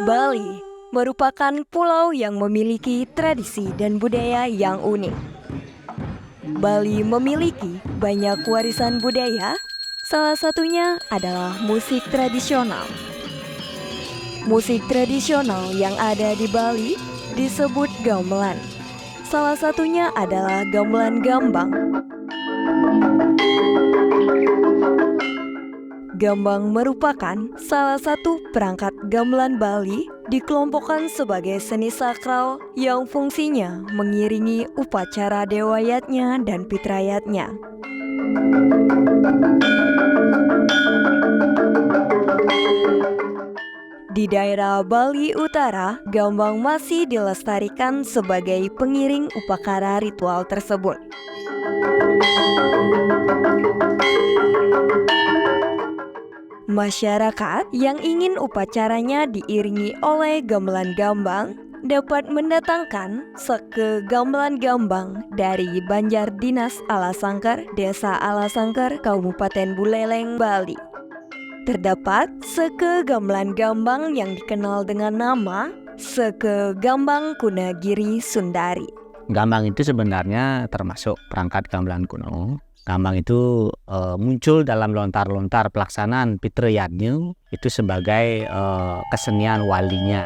Bali merupakan pulau yang memiliki tradisi dan budaya yang unik. Bali memiliki banyak warisan budaya, salah satunya adalah musik tradisional. Musik tradisional yang ada di Bali disebut gamelan. Salah satunya adalah gamelan gambang. Gambang merupakan salah satu perangkat gamelan Bali dikelompokkan sebagai seni sakral yang fungsinya mengiringi upacara dewayatnya dan pitrayatnya. Di daerah Bali Utara, gambang masih dilestarikan sebagai pengiring upacara ritual tersebut. Masyarakat yang ingin upacaranya diiringi oleh gamelan gambang dapat mendatangkan seke gamelan gambang dari Banjar Dinas Alasangker, Desa Alasangker, Kabupaten Buleleng, Bali. Terdapat seke gamelan gambang yang dikenal dengan nama Seke Gambang Kunagiri Sundari. Gambang itu sebenarnya termasuk perangkat gamelan kuno. Gambang itu muncul dalam lontar-lontar pelaksanaan pitrayatnya itu sebagai kesenian walinya.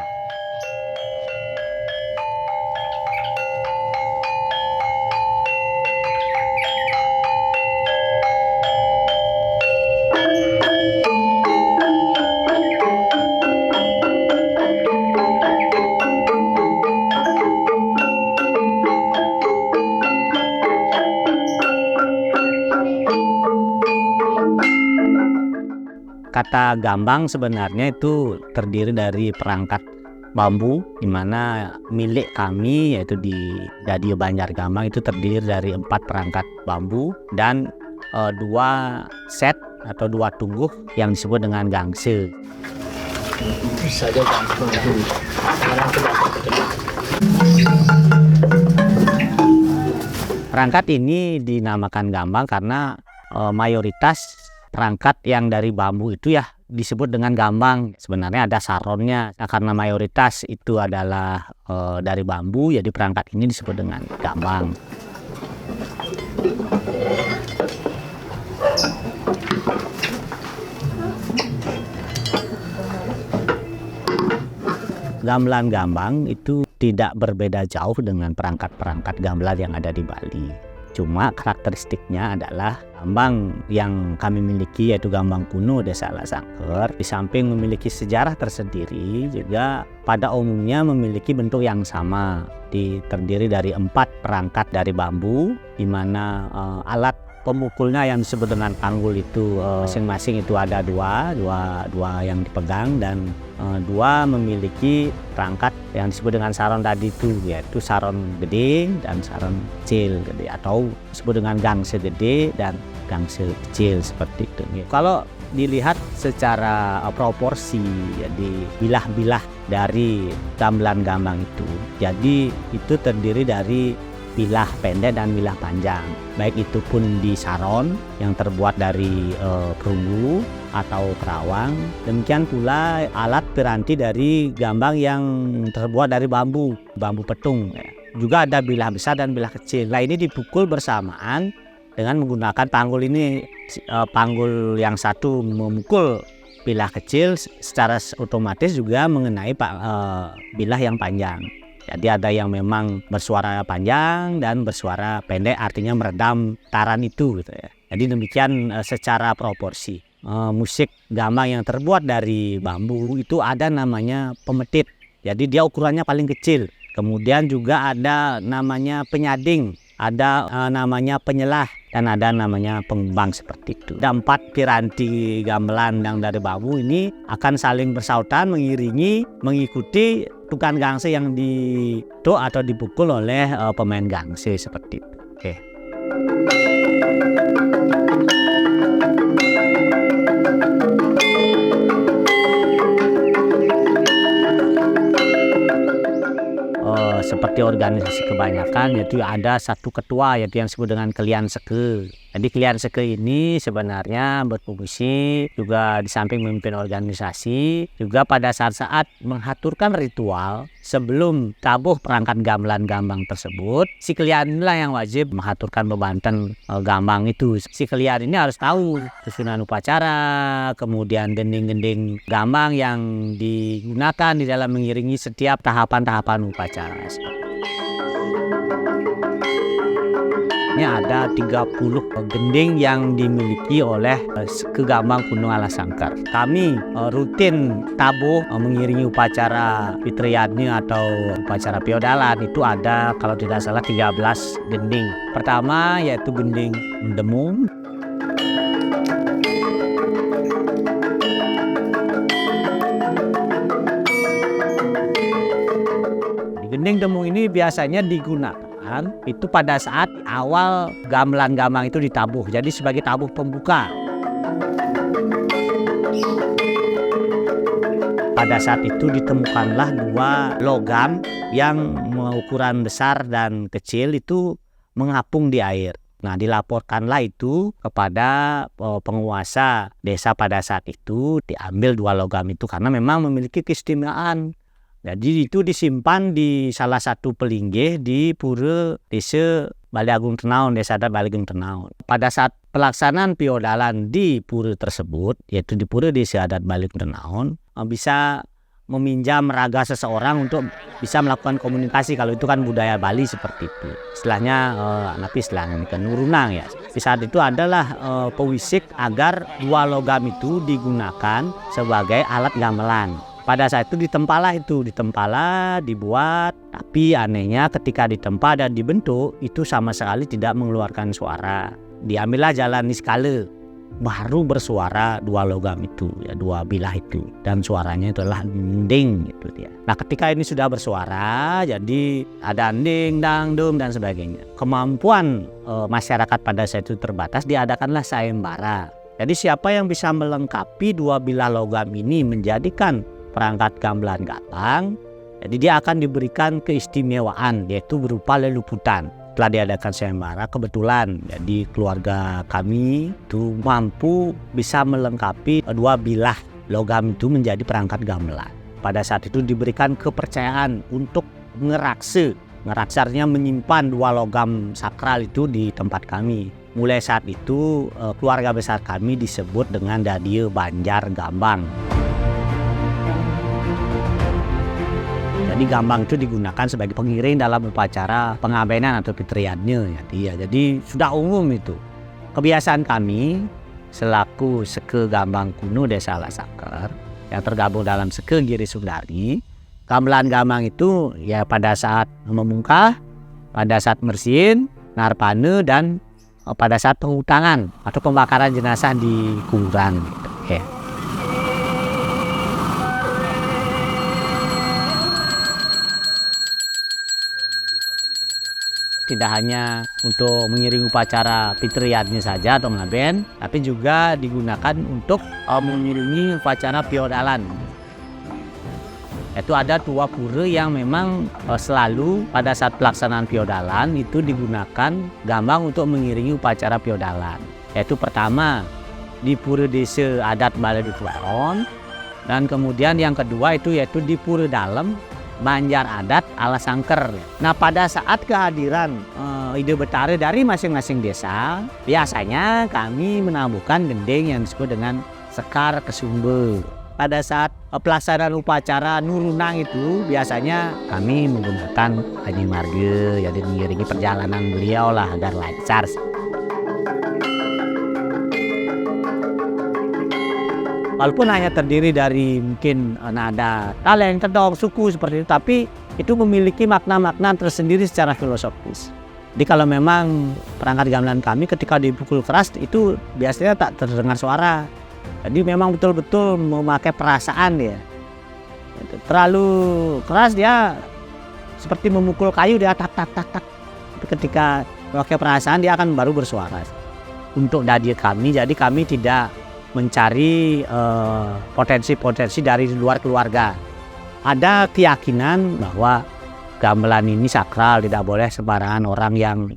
Kata gambang sebenarnya itu terdiri dari perangkat bambu, di mana milik kami yaitu di Dadio Banjar Gambang itu terdiri dari 4 perangkat bambu dan 2 set atau 2 tungguh yang disebut dengan gangse. Perangkat ini dinamakan gambang karena mayoritas perangkat yang dari bambu itu ya disebut dengan gambang. Sebenarnya ada saronnya. Nah, karena mayoritas itu adalah dari bambu, jadi perangkat ini disebut dengan gambang. Gamelan gambang itu tidak berbeda jauh dengan perangkat-perangkat gamelan yang ada di Bali. Cuma karakteristiknya adalah gambang yang kami miliki yaitu gambang kuno Desa Alasangker. Di samping memiliki sejarah tersendiri, juga pada umumnya memiliki bentuk yang sama. Terdiri dari 4 perangkat dari bambu, di mana alat pemukulnya yang disebut dengan panggul itu masing-masing itu ada dua yang dipegang, dan 2 memiliki perangkat yang disebut dengan saron tadi itu, yaitu saron gede dan saron kecil gede, atau disebut dengan gangse gede dan gangse kecil seperti itu. Kalau dilihat secara proporsi, jadi bilah-bilah dari gamelan gambang itu, jadi itu terdiri dari bilah pendek dan bilah panjang, baik itu pun di saron yang terbuat dari perunggu atau kerawang. Demikian pula alat piranti dari gambang yang terbuat dari bambu petung. Juga ada bilah besar dan bilah kecil. Nah, ini dipukul bersamaan dengan menggunakan panggul ini. Panggul yang satu memukul bilah kecil, secara otomatis juga mengenai bilah yang panjang. Jadi ada yang memang bersuara panjang dan bersuara pendek, artinya meredam taran itu gitu ya. Jadi demikian secara proporsi. Musik gambang yang terbuat dari bambu itu ada namanya pemetit. Jadi dia ukurannya paling kecil. Kemudian juga ada namanya penyading, ada namanya penyelah, dan ada namanya pengembang seperti itu. Ada 4 piranti gamelan yang dari bambu ini akan saling bersautan mengikuti tukan gangse yang dituk atau dipukul oleh pemain gangse seperti itu. Oke. Seperti organisasi kebanyakan, yaitu ada satu ketua yaitu yang disebut dengan kelian seke. Jadi Kelian Seke ini sebenarnya berfungsi juga di samping memimpin organisasi, juga pada saat-saat mengaturkan ritual sebelum tabuh perangkat gamelan gambang tersebut, si Kelian inilah yang wajib mengaturkan bebanten gambang itu. Si Kelian ini harus tahu susunan upacara, kemudian gending-gending gambang yang digunakan di dalam mengiringi setiap tahapan-tahapan upacara. Ini ada 30 gending yang dimiliki oleh Seke Gambang Kuno Alasangkar. Kami rutin tabuh mengiringi upacara Fitriadnya atau upacara Piodalan itu ada kalau tidak salah 13 gending. Pertama yaitu gending Demung. Gending Demung ini biasanya digunakan itu pada saat awal gamelan gambang itu ditabuh, jadi sebagai tabuh pembuka. Pada saat itu ditemukanlah 2 logam yang ukuran besar dan kecil itu mengapung di air. Nah, dilaporkanlah itu kepada penguasa desa pada saat itu, diambil 2 logam itu karena memang memiliki keistimewaan. Jadi itu disimpan di salah satu pelinggih di Pura Desa Bali Agung Tenaun, Desa adat Bali Agung Tenaun. Pada saat pelaksanaan Piodalan di pura tersebut, yaitu di Pura Desa adat Bali Agung Tenaun, bisa meminjam raga seseorang untuk bisa melakukan komunikasi. Kalau itu kan budaya Bali seperti itu. Istilahnya istilahnya kan nurunang ya. Di saat itu adalah pewisik agar 2 logam itu digunakan sebagai alat gamelan. Pada saat itu ditempa, dibuat, tapi anehnya ketika ditempa dan dibentuk itu sama sekali tidak mengeluarkan suara. Diambillah jalan niskala, baru bersuara 2 logam itu, ya 2 bilah itu, dan suaranya itu adalah ding gitu dia. Nah, ketika ini sudah bersuara, jadi ada ding, dang, dum dan sebagainya. Kemampuan masyarakat pada saat itu terbatas, diadakanlah sayembara. Jadi siapa yang bisa melengkapi 2 bilah logam ini menjadikan perangkat gamelan gambang, jadi dia akan diberikan keistimewaan yaitu berupa leluputan. Setelah diadakan sayembara, kebetulan jadi keluarga kami itu mampu bisa melengkapi 2 bilah logam itu menjadi perangkat gamelan. Pada saat itu diberikan kepercayaan untuk ngeraksarnya menyimpan 2 logam sakral itu di tempat kami. Mulai saat itu keluarga besar kami disebut dengan Dadio Banjar Gambang. Jadi gambang itu digunakan sebagai pengiring dalam upacara pengabenan atau fitriadnya. Jadi sudah umum itu. Kebiasaan kami selaku Seke Gambang Kuno Desa Alasangkar yang tergabung dalam Seke Giri Sundari, gamelan gambang itu ya pada saat memungkah, pada saat mersin, narpane, dan pada saat pengutangan atau pembakaran jenazah di kuburan. Ya. Tidak hanya untuk mengiringi upacara fitriadnya saja atau ngaben, tapi juga digunakan untuk mengiringi upacara Piodalan. Itu ada 2 pura yang memang selalu pada saat pelaksanaan Piodalan itu digunakan gambang untuk mengiringi upacara Piodalan. Yaitu pertama di Pura Desa Adat Bali Agung Tenaun, dan kemudian yang kedua itu yaitu di Pura Dalem Banjar Adat Alasangkar. Nah, pada saat kehadiran ide betare dari masing-masing desa, biasanya kami menabuhkan gending yang disebut dengan Sekar Kesumber. Pada saat pelaksanaan upacara Nurunang itu biasanya kami menggunakan Haji Marge, jadi mengiringi perjalanan beliau lah agar lancar. Walaupun hanya terdiri dari mungkin nada, taleng, tedong, suku seperti itu, tapi itu memiliki makna-makna tersendiri secara filosofis. Jadi kalau memang perangkat gamelan kami ketika dipukul keras itu biasanya tak terdengar suara. Jadi memang betul-betul memakai perasaan dia. Terlalu keras dia seperti memukul kayu, dia tak. Tapi ketika memakai perasaan dia akan baru bersuara. Untuk dadi kami, jadi kami tidak mencari potensi-potensi dari luar keluarga. Ada keyakinan bahwa gamelan ini sakral, tidak boleh sembarangan orang yang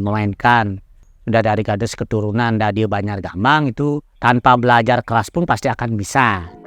memainkan. udah dari garis keturunan, dah dia Banjar Gambang itu tanpa belajar kelas pun pasti akan bisa.